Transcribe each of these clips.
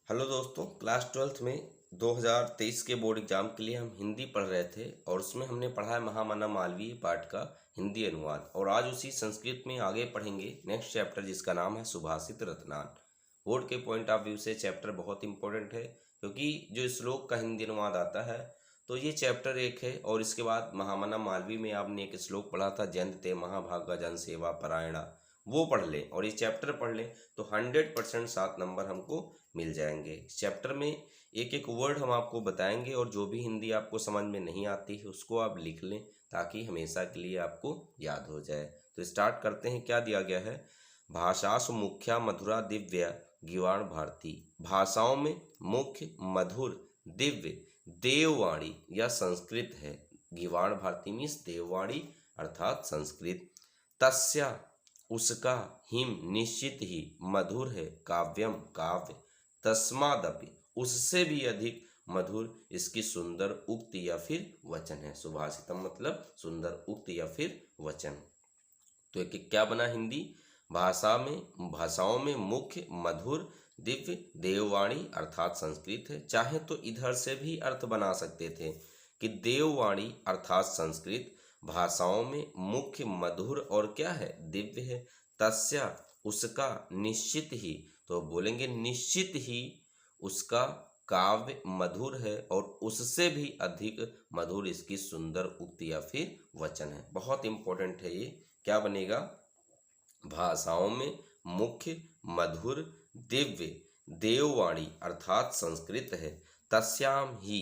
Hello दोस्तों, class twelfth में 2023 के बोर्ड एग्जाम के लिए हम हिंदी पढ़ रहे थे और उसमें हमने पढ़ा है महामना मालवीय पाठ का हिंदी अनुवाद। और आज उसी संस्कृत में आगे पढ़ेंगे नेक्स्ट चैप्टर जिसका नाम है सुभाषित रत्नान। बोर्ड के पॉइंट ऑफ व्यू से चैप्टर बहुत इंपॉर्टेंट है क्योंकि जो श्लोक का हिंदी अनुवाद आता है तो ये चैप्टर एक है। और इसके बाद महामना मालवीय में आपने एक श्लोक पढ़ा था, जयंते महाभागा जन सेवा परायणा, वो पढ़ लें और ये चैप्टर पढ़ लें तो 100% 7 नंबर हमको मिल जाएंगे। इस चैप्टर में एक एक वर्ड हम आपको बताएंगे और जो भी हिंदी आपको समझ में नहीं आती है उसको आप लिख लें ताकि हमेशा के लिए आपको याद हो जाए। तो स्टार्ट करते हैं। क्या दिया गया है? भाषासु मुख्या मधुरा दिव्य गीवाण भारती। भाषाओं में मुख्य मधुर दिव्य देववाणी या संस्कृत है। गीवाण भारती मीन्स देववाणी अर्थात संस्कृत। तस्या उसका, हिम निश्चित ही, मधुर है, काव्यम काव्य, तस्मादपि उससे भी अधिक मधुर इसकी सुंदर उक्ति या फिर वचन है। सुभाषितम मतलब सुंदर उक्ति या फिर वचन। तो एक क्या बना हिंदी? भाषाओं में मुख्य मधुर दिव्य देववाणी अर्थात संस्कृत है। चाहे तो इधर से भी अर्थ बना सकते थे कि देववाणी अर्थात संस्कृत भाषाओं में मुख्य मधुर और क्या है? दिव्य है। तस्या उसका, निश्चित ही, तो बोलेंगे निश्चित ही उसका काव्य मधुर है और उससे भी अधिक मधुर इसकी सुंदर उक्ति या फिर वचन है। बहुत इंपॉर्टेंट है ये। क्या बनेगा? भाषाओं में मुख्य मधुर दिव्य देववाणी अर्थात संस्कृत है। तस्याम ही,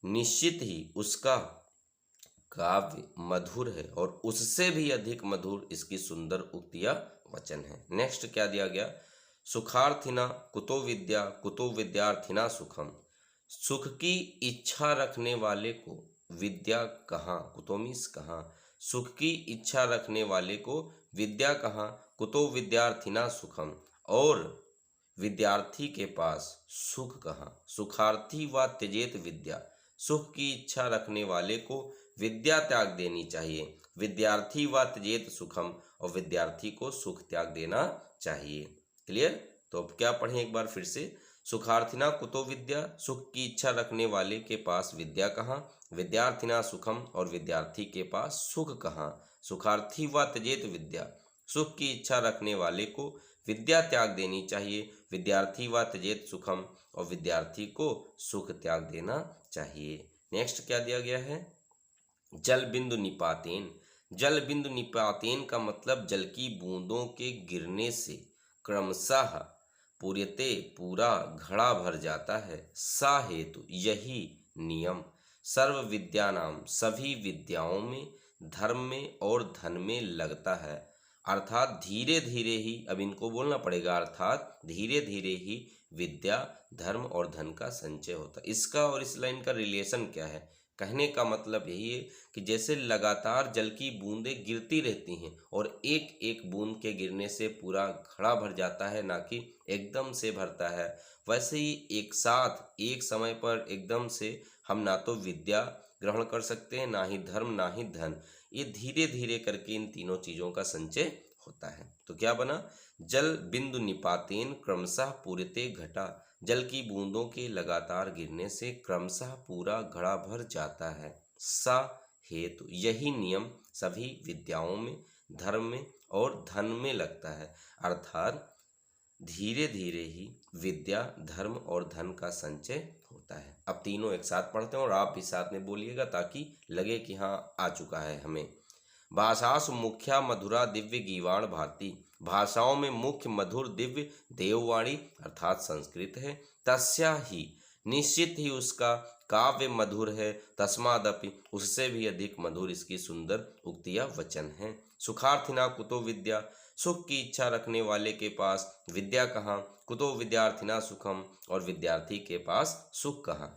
निश्चित ही, उसका काव्य मधुर है और उससे भी अधिक मधुर इसकी सुंदर उक्तियां वचन है। नेक्स्ट क्या दिया गया? सुखार्थिना कुतो विद्या कुतो विद्यार्थिना सुखम। सुख की इच्छा रखने वाले को विद्या कहाँ? कुतो मीन्स कहाँ। सुख की इच्छा रखने वाले को विद्या कहाँ? कुतो विद्यार्थिना सुखम। और विद्यार्थी के पास सुख कहाँ? सुखार्थी व त्यजेत विद्या। सुख की इच्छा रखने वाले को विद्या त्याग देनी चाहिए। विद्यार्थी व त्यजेत सुखम, और विद्यार्थी को सुख त्याग देना चाहिए। क्लियर? तो अब क्या पढ़ें एक बार फिर से। सुखार्थिना कुतो विद्या, सुख की इच्छा रखने वाले के पास विद्या कहाँ? विद्यार्थिना सुखम, और विद्यार्थी के पास सुख कहाँ? सुखार्थी व त्यजेत विद्या, सुख की इच्छा रखने वाले को विद्या त्याग देनी चाहिए। विद्यार्थी व त्यजेत सुखम, और विद्यार्थी को सुख त्याग देना चाहिए। नेक्स्ट क्या दिया गया है? जल बिंदु निपातेन। जल बिंदु निपातेन का मतलब जल की बूंदों के गिरने से क्रमशः पूर्यते पूरा घड़ा भर जाता है। सा हेतु यही नियम सर्व विद्यानाम सभी विद्याओं में, धर्म में और धन में लगता है। अर्थात धीरे धीरे ही, अब इनको बोलना पड़ेगा, अर्थात धीरे धीरे ही विद्या, धर्म और धन का संचय होता है। इसका और इस लाइन का रिलेशन क्या है? कहने का मतलब यही है कि जैसे लगातार जल की बूंदें गिरती रहती हैं और एक एक बूंद के गिरने से पूरा घड़ा भर जाता है, ना कि एकदम से भरता है, वैसे ही एक साथ एक समय पर एकदम से हम ना तो विद्या ग्रहण कर सकते हैं, ना ही धर्म, ना ही धन। ये धीरे धीरे करके इन तीनों चीज़ों का संचय होता है। तो क्या बना? जल बिंदु निपातेन क्रमशः पूर्यते घटा। जल की बूंदों के लगातार गिरने से क्रमशः पूरा घड़ा भर जाता है। सा हेतु यही नियम सभी विद्याओं में, धर्म में और धन में लगता है। अर्थात धीरे धीरे ही विद्या, धर्म और धन का संचय होता है। अब तीनों एक साथ पढ़ते हैं और आप भी साथ में बोलिएगा ताकि लगे कि हाँ आ चुका है हमें। भाषासु मुख्या मधुरा दिव्य गीवाण भारती। भाषाओं में मुख्य मधुर दिव्य देववाणी अर्थात संस्कृत है। तस्या ही, निश्चित ही उसका, काव्य मधुर है। तस्मादपि उससे भी अधिक मधुर इसकी सुंदर उक्तियां वचन हैं। सुखार्थिना कुतो विद्या, सुख की इच्छा रखने वाले के पास विद्या कहाँ? कुतो विद्यार्थिना सुखम, और विद्यार्थी के पास सुख कहाँ?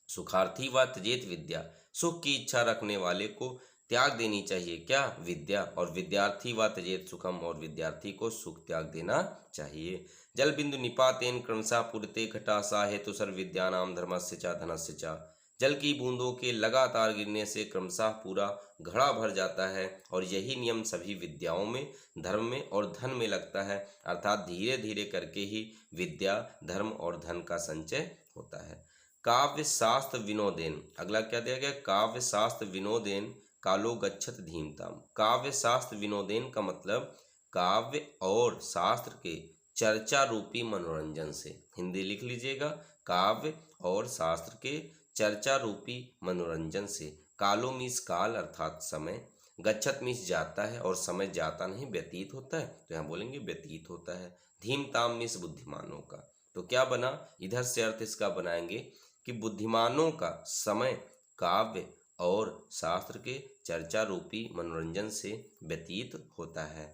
सुखार्थी व त्यजेत विद्या, सुख की इच्छा रखने वाले को त्याग देनी चाहिए क्या? विद्या, और विद्यार्थी व त्यजेत सुखम, और विद्यार्थी को सुख त्याग देना चाहिए। जल बिंदु निपातेन क्रमशः पूर्ते घटा सा हेतु सर्व विद्यानाम धर्मस्य च धनस्य च। जल की बूंदों के लगातार गिरने से क्रमशः पूरा घड़ा भर जाता है और यही नियम सभी विद्याओं में, धर्म में और धन में लगता है, अर्थात धीरे धीरे करके ही विद्या, धर्म और धन का संचय होता है। काव्य शास्त्र विनोदेन, अगला क्या दिया गया, काव्य शास्त्र विनोदेन कालो गच्छत धीमताम। काव्य शास्त्र विनोदेन का मतलब काव्य और शास्त्र के चर्चा रूपी मनोरंजन से, हिंदी लिख लीजिएगा, काव्य और शास्त्र के चर्चा रूपी मनोरंजन से, कालो मीस काल अर्थात समय, गच्छत मीस जाता है और समय जाता नहीं व्यतीत होता है, तो यहाँ बोलेंगे व्यतीत होता है, धीमताम मीस बुद्धिमानों का। तो क्या बना, इधर से अर्थ इसका बनाएंगे कि बुद्धिमानों का समय काव्य और शास्त्र के चर्चा रूपी मनोरंजन से व्यतीत होता है।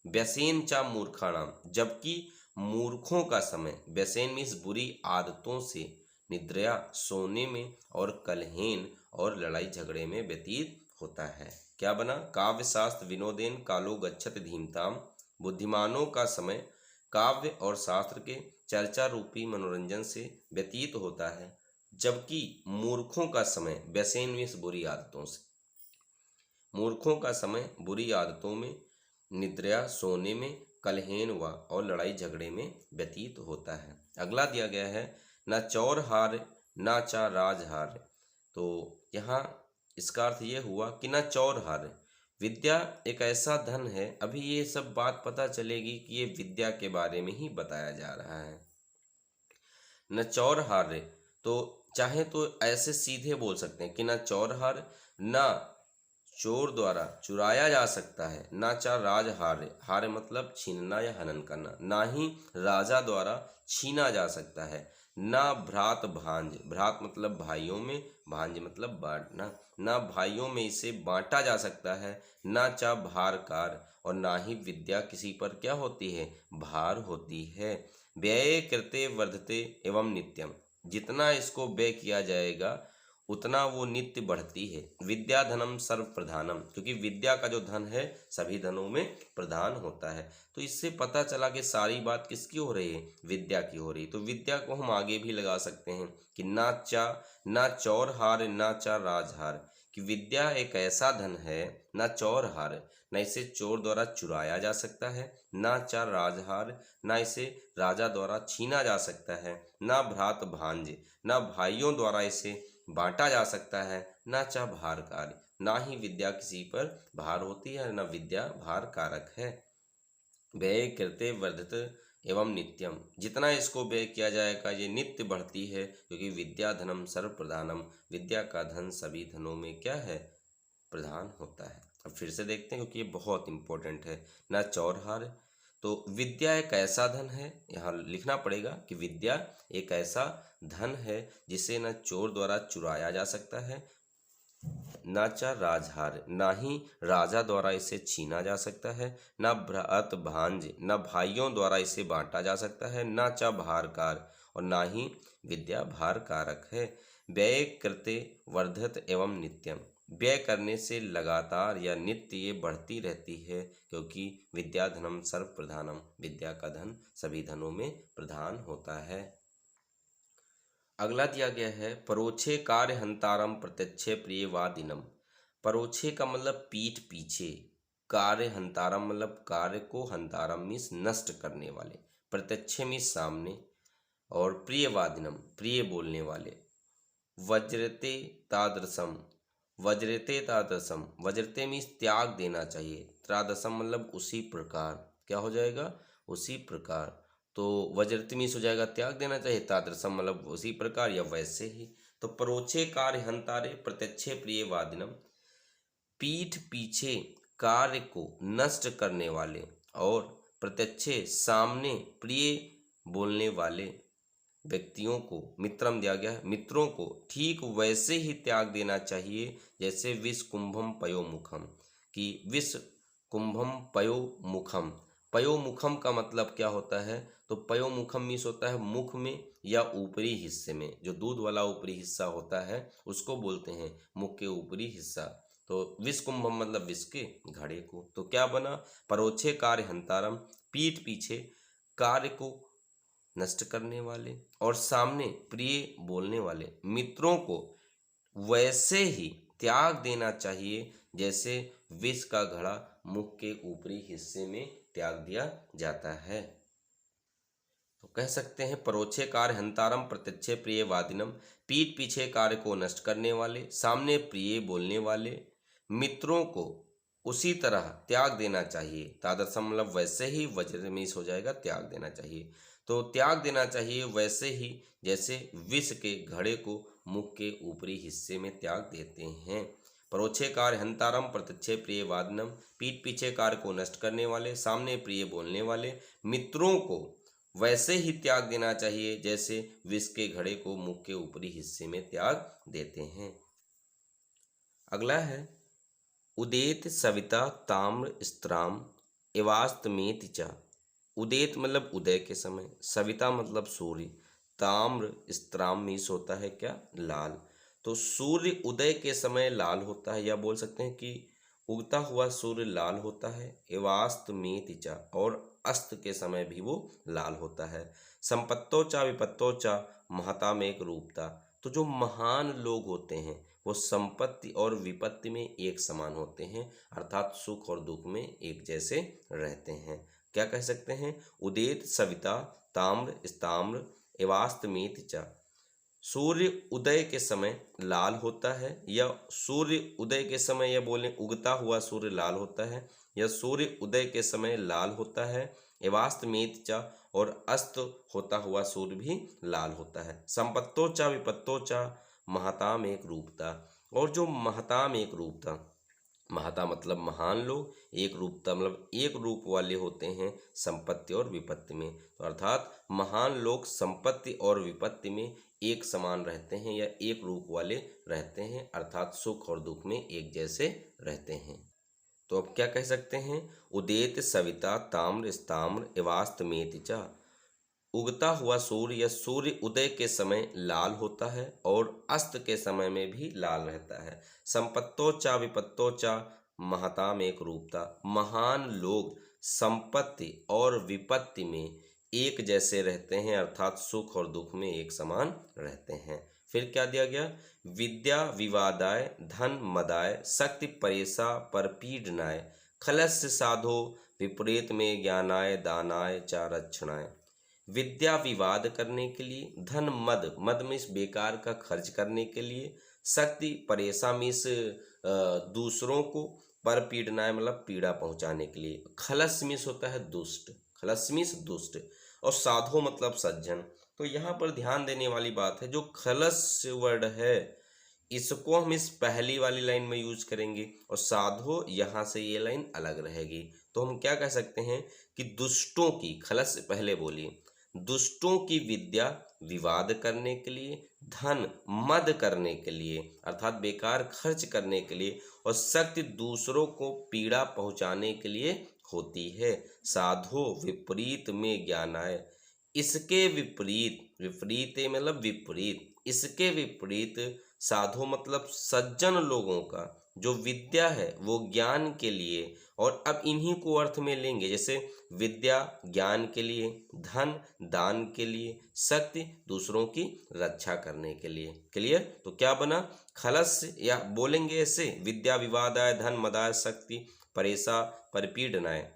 व्यसेन चा मूर्खाणाम, जबकि मूर्खों का समय, व्यसेन मीन्स बुरी आदतों से, निद्रया सोने में और कलहेन और लड़ाई झगड़े में व्यतीत होता है। क्या बना, काव्य शास्त्र विनोदेन कालो गच्छत धीमताम, बुद्धिमानों का समय काव्य और शास्त्र के चर्चा रूपी मनोरंजन से व्यतीत होता है, जबकि मूर्खों का समय, व्यसेन मीन्स बुरी आदतों से, मूर्खों का समय बुरी आदतों में, निद्रा सोने में, कलहेन व और लड़ाई झगड़े में व्यतीत होता है। अगला दिया गया है न चौर हार न चा राज हार। तो यहाँ इसका अर्थ ये हुआ कि न चौर हार, विद्या एक ऐसा धन है, अभी ये सब बात पता चलेगी कि ये विद्या के बारे में ही बताया जा रहा है। न चौर हार, तो चाहे तो ऐसे सीधे बोल सकते हैं कि न चौर हार, न चोर द्वारा चुराया जा सकता है, ना चार राज हारे, हारे मतलब छीनना या हनन करना, ना ही राजा द्वारा छीना जा सकता है, ना भ्रात भांज, भ्रात मतलब भाइयों में, भांज मतलब बांटना, ना भाइयों में इसे बांटा जा सकता है, ना चा भारकार, और ना ही विद्या किसी पर क्या होती है, भार होती है। व्यय कृते वर्धते एवं नित्यम, जितना इसको व्यय किया जाएगा उतना वो नित्य बढ़ती है। विद्या धनम सर्व प्रधानम, क्योंकि विद्या का जो धन है सभी धनों में प्रधान होता है। तो इससे पता चला कि सारी बात किसकी हो रही है, विद्या की हो रही है। तो विद्या को हम आगे भी लगा सकते हैं कि ना चौर हार ना चा राजहार, कि विद्या एक ऐसा धन है, ना चौर हार, न इसे चोर द्वारा चुराया जा सकता है, ना चा राजहार, ना इसे राजा द्वारा छीना जा सकता है, ना भ्रात भांज, ना भाइयों द्वारा इसे बांटा जा सकता है, ना चा भार कार्य, ना ही विद्या किसी पर भार होती है, ना विद्या भार कारक है। व्यय कृते वर्धित एवं नित्यम, जितना इसको व्यय किया जाएगा ये नित्य बढ़ती है, क्योंकि विद्या धनम सर्व प्रधानम, विद्या का धन सभी धनों में क्या है, प्रधान होता है। अब फिर से देखते हैं क्योंकि ये बहुत इंपॉर्टेंट है। ना चौरहार, तो विद्या एक ऐसा धन है, यहाँ लिखना पड़ेगा कि विद्या एक ऐसा धन है जिसे न चोर द्वारा चुराया जा सकता है, न चा राजहार, ना ही राजा द्वारा इसे छीना जा सकता है, न भ्रात भांज, न भाइयों द्वारा इसे बांटा जा सकता है, न चा भारकार, और ना ही विद्या भार कारक है। व्यय कृते वर्धत एवं नित्यम, व्यय करने से लगातार या नित्य ये बढ़ती रहती है, क्योंकि विद्या धनम सर्व प्रधानम, विद्या का धन सभी धनों में प्रधान होता है। अगला दिया गया है परोक्षे कार्य हंतारम प्रत्यक्षे प्रियवादिनम। परोक्षे का मतलब पीठ पीछे, कार्य हंतारम मतलब कार्य को, हंतारम मीन्स नष्ट करने वाले, प्रत्यक्षे मीन्स सामने, और प्रियवादिनम प्रिय बोलने वाले। वज्रते तादृशम, वज्रते तादृशम, वज्रते मीन्स त्याग देना चाहिए, तादृशम मतलब उसी प्रकार, क्या हो जाएगा, उसी प्रकार। तो वज्रते मीन्स हो जाएगा त्याग देना चाहिए, तादृशम मतलब उसी प्रकार या वैसे ही। तो परोक्षे कार्य हंतारे प्रत्यक्षे प्रियवादिनम, पीठ पीछे कार्य को नष्ट करने वाले और प्रत्यक्षे सामने प्रिय बोलने वाले व्यक्तियों को, मित्रम दिया गया है, मित्रों को ठीक वैसे ही त्याग देना चाहिए जैसे विष कुंभम पयोमुखम, कि विष कुंभम पयोमुखम। पयोमुखम का मतलब क्या होता है, तो पयोमुखम मीन्स होता है मुख में या ऊपरी हिस्से में, जो दूध वाला ऊपरी हिस्सा होता है उसको बोलते हैं मुख के ऊपरी हिस्सा। तो विष कुंभम मतलब विष के घड़े को। तो क्या बना, परोक्षे कार्य हंतारम, पीठ पीछे कार्य को नष्ट करने वाले और सामने प्रिय बोलने वाले मित्रों को वैसे ही त्याग देना चाहिए जैसे विष का घड़ा मुख के ऊपरी हिस्से में त्याग दिया जाता है। तो कह सकते हैं परोक्षे कार्य हंतारम प्रत्यक्षे प्रिय वादिनम, पीठ पीछे कार्य को नष्ट करने वाले, सामने प्रिय बोलने वाले मित्रों को उसी तरह त्याग देना चाहिए। तादृशम मतलब वैसे ही, वज्र में हो जाएगा त्याग देना चाहिए। तो त्याग देना चाहिए वैसे ही जैसे विष के घड़े को मुख के ऊपरी हिस्से में त्याग देते हैं। परोक्षे कार्य हंतारम प्रत्यक्षे प्रिय वादनम, पीठ पीछे कार्य को नष्ट करने वाले, सामने प्रिय बोलने वाले मित्रों को वैसे ही त्याग देना चाहिए जैसे विष के घड़े को मुख के ऊपरी हिस्से में त्याग देते हैं। अगला है उदेत सविता ताम्र स्त्राम एवास्तमेत च। उदेत मतलब उदय के समय, सविता मतलब सूर्य, ताम्र स्त्राम मीस होता है क्या, लाल। तो सूर्य उदय के समय लाल होता है, या बोल सकते हैं कि उगता हुआ सूर्य लाल होता है। एवास्तमेत च, और अस्त के समय भी वो लाल होता है। संपत्तो चा विपत्तो चा महता में एक रूपता। तो जो महान लोग होते हैं वो संपत्ति और विपत्ति में एक समान होते हैं, अर्थात सुख और दुख में एक जैसे रहते हैं। क्या कह सकते हैं, उदेत सविता ताम्र स्ताम्र एवास्तमेत च। सूर्य उदय के समय लाल होता है, या सूर्य उदय के समय, या बोले उगता हुआ सूर्य लाल होता है, या सूर्य उदय के समय लाल होता है। एवास्तमेत च, और अस्त होता हुआ सूर्य भी लाल होता है। संपत्तो च विपत्तो च महताम एक रूपता, और जो महताम एक रूपता, महता मतलब महान लोग, एक रूपता मतलब एक रूप वाले होते हैं संपत्ति और विपत्ति में। तो अर्थात महान लोग संपत्ति और विपत्ति में एक समान रहते हैं, या एक रूप वाले रहते हैं, अर्थात सुख और दुख में एक जैसे रहते हैं। तो अब क्या कह सकते हैं, उदेत सविता ताम्र स्ताम्र एवास्तमेत च। उगता हुआ सूर्य या सूर्य उदय के समय लाल होता है और अस्त के समय में भी लाल रहता है। संपत्तो चा विपत्तो चा महताम एक रूपता, महान लोग संपत्ति और विपत्ति में एक जैसे रहते हैं, अर्थात सुख और दुख में एक समान रहते हैं। फिर क्या दिया गया, विद्या विवादाय धन मदाय शक्ति परेशा परपीडनाय खलस्य साधो विपरीत में ज्ञानाय दानाय चा रक्षणाय। विद्या विवाद करने के लिए, धन मद, मद में इस बेकार का खर्च करने के लिए, शक्ति परेशा में इस दूसरों को, पर पीड़नाय मतलब पीड़ा पहुंचाने के लिए, खलस मिस होता है दुष्ट, खलस मिस दुष्ट, और साधो मतलब सज्जन। तो यहाँ पर ध्यान देने वाली बात है, जो खलस वर्ड है इसको हम इस पहली वाली लाइन में यूज करेंगे, और साधो यहाँ से ये लाइन अलग रहेगी। तो हम क्या कह सकते हैं कि दुष्टों की, खलस से पहले बोलिए, दुष्टों की विद्या विवाद करने के लिए, धन मद करने के लिए अर्थात बेकार खर्च करने के लिए, और शक्ति दूसरों को पीड़ा पहुंचाने के लिए होती है। साधो विपरीत में ज्ञानाय, इसके विपरीत, विपरीत मतलब विपरीत, इसके विपरीत साधो मतलब सज्जन लोगों का जो विद्या है वो ज्ञान के लिए, और अब इन्हीं को अर्थ में लेंगे, जैसे विद्या ज्ञान के लिए, धन दान के लिए, शक्ति दूसरों की रक्षा करने के लिए। क्लियर। तो क्या बना, खलस, या बोलेंगे ऐसे, विद्या विवादाय धन मदाय शक्ति परेशा परपीडनाय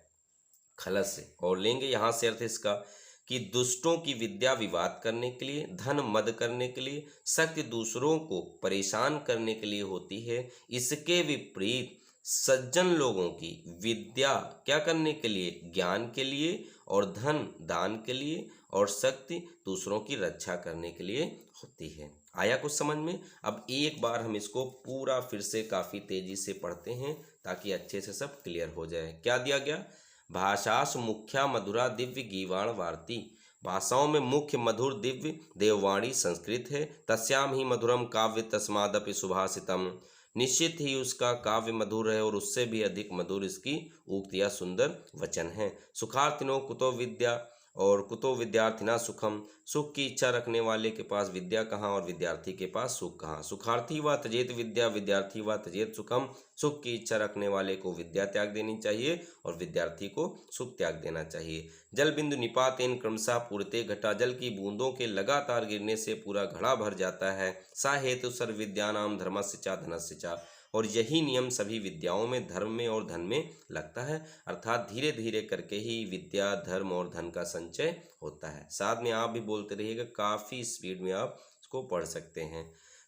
खलस से, और लेंगे यहाँ से अर्थ इसका कि दुष्टों की विद्या विवाद करने के लिए, धन मद करने के लिए, शक्ति दूसरों को परेशान करने के लिए होती है। इसके विपरीत सज्जन लोगों की विद्या क्या करने के लिए, ज्ञान के लिए, और धन दान के लिए, और शक्ति दूसरों की रक्षा करने के लिए होती है। आया कुछ समझ में। अब एक बार हम इसको पूरा फिर से काफ़ी तेजी से पढ़ते हैं ताकि अच्छे से सब क्लियर हो जाए। क्या दिया गया, भाषासु मुख्या मधुरा दिव्य गीवाण वार्ती, भाषाओं में मुख्य मधुर दिव्य देववाणी संस्कृत है। तस्याम ही मधुरम काव्य तस्मादपि सुभाषितम, निश्चित ही उसका काव्य मधुर है और उससे भी अधिक मधुर इसकी उक्तियाँ सुंदर वचन है। सुखार्थिनो कुतो विद्या और कुतो विद्यार्थिना सुखम, सुख की इच्छा रखने वाले के पास विद्या कहाँ और विद्यार्थी के पास सुख कहाँ। सुखार्थी व त्यजेत विद्या, विद्यार्थी व त्यजेत सुखम। सुख की इच्छा रखने वाले को विद्या त्याग देनी चाहिए और विद्यार्थी को सुख त्याग देना चाहिए। जल बिंदु निपातेन क्रमशः पूर्ते घटा, जल की बूंदों के लगातार गिरने से पूरा घड़ा भर जाता है। सा हेतु सर्व विद्यानाम धर्मस्य च धनस्य च, और यही नियम सभी विद्याओं में, धर्म में और धन में लगता है। अर्थात धीरे धीरे करके ही विद्या, धर्म और धन का संचय होता है। साथ में आप भी बोलते रहिएगा, काफ़ी स्पीड में आप इसको पढ़ सकते हैं।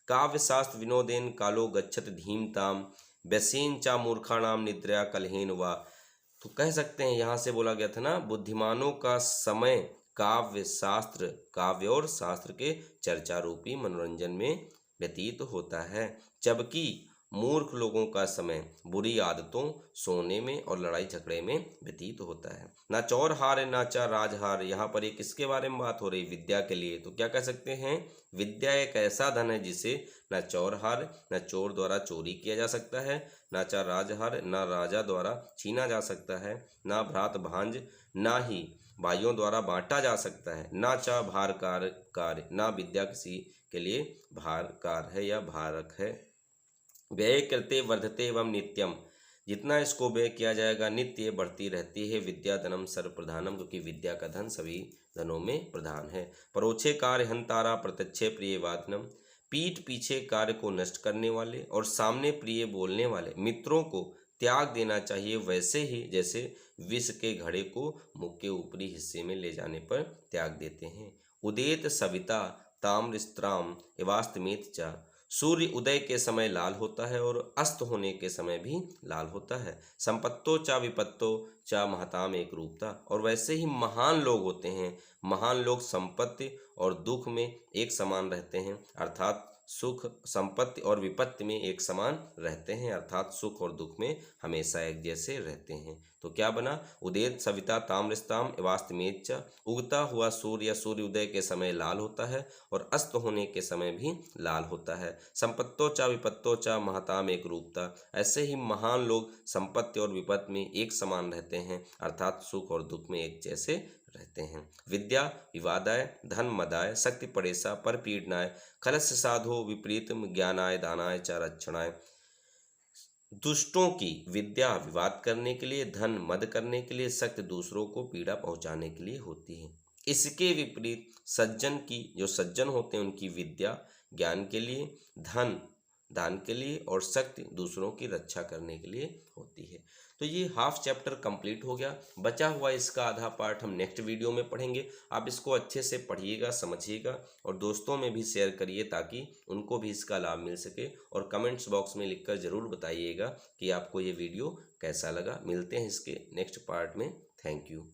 काव्य शास्त्र विनोदेन कालो गच्छत धीमताम, व्यसेन चा मूर्खाणाम निद्रया कलहेन वा। तो कह सकते हैं, यहाँ से बोला गया था ना, बुद्धिमानों का समय काव्य शास्त्र, काव्य और शास्त्र के चर्चा रूपी मनोरंजन में व्यतीत होता है, जबकि मूर्ख लोगों का समय बुरी आदतों, सोने में और लड़ाई झगड़े में व्यतीत होता है। ना चौर हार ना चा राजहार, यहाँ पर एक किसके बारे में बात हो रही, विद्या के लिए। तो क्या कह सकते हैं, विद्या एक ऐसा धन है जिसे ना चौर हार, ना चोर द्वारा चोरी किया जा सकता है, ना चा राजहार, ना राजा द्वारा छीना जा सकता है, ना भ्रात भांज, ना ही भाइयों द्वारा बांटा जा सकता है, ना चा भार कार्य, ना विद्या किसी के लिए भार कार्य है या भारक है। व्यय करते वर्धते एवं नित्यम, जितना इसको व्यय किया जाएगा नित्य बढ़ती रहती है। विद्या धनम सर्व प्रधानम, क्योंकि विद्या का धन सभी धनों में प्रधान है। परोक्षे कार्य हंतारा प्रत्यक्षे प्रिय वादनम, पीठ पीछे कार्य को नष्ट करने वाले और सामने प्रिय बोलने वाले मित्रों को त्याग देना चाहिए, वैसे ही जैसे विष के घड़े को मुख के ऊपरी हिस्से में ले जाने पर त्याग देते हैं। उदेत सविता ताम्रस्त्राम एवास्तमेत च, सूर्य उदय के समय लाल होता है और अस्त होने के समय भी लाल होता है। संपत्तो चा विपत्तो चा महताम एक रूपता, और वैसे ही महान लोग होते हैं, महान लोग संपत्ति और दुख में एक समान रहते हैं, अर्थात सुख, संपत्ति और विपत्ति में एक समान रहते हैं, अर्थात सुख और दुख में हमेशा एक जैसे रहते हैं। तो क्या बना, उदेत सविता ताम्रस्ताम एवास्तमेत च, उगता हुआ सूर्य या सूर्य उदय के समय लाल होता है और अस्त होने के समय भी लाल होता है। संपत्तो चा विपत्तो चा महताम एक रूपता, ऐसे ही महान लोग संपत्ति और विपत्ति में एक समान रहते हैं, अर्थात सुख और दुख में एक जैसे रहते हैं। विद्या विवादाय धन मदाय शक्ति परेशा पर पीड़नाय, खलस्य साधो विपरीतम ज्ञानाय दानाय च रक्षणाय। दुष्टों की विद्या विवाद करने के लिए, धन मद करने के लिए, शक्ति दूसरों को पीड़ा पहुंचाने के लिए होती है। इसके विपरीत सज्जन की, जो सज्जन होते हैं उनकी विद्या ज्ञान के लिए, धन दान के लिए और शक्ति दूसरों की रक्षा करने के लिए होती है। तो ये हाफ चैप्टर कंप्लीट हो गया। बचा हुआ इसका आधा पार्ट हम नेक्स्ट वीडियो में पढ़ेंगे। आप इसको अच्छे से पढ़िएगा, समझिएगा और दोस्तों में भी शेयर करिए ताकि उनको भी इसका लाभ मिल सके, और कमेंट्स बॉक्स में लिखकर ज़रूर बताइएगा कि आपको ये वीडियो कैसा लगा। मिलते हैं इसके नेक्स्ट पार्ट में। Thank you.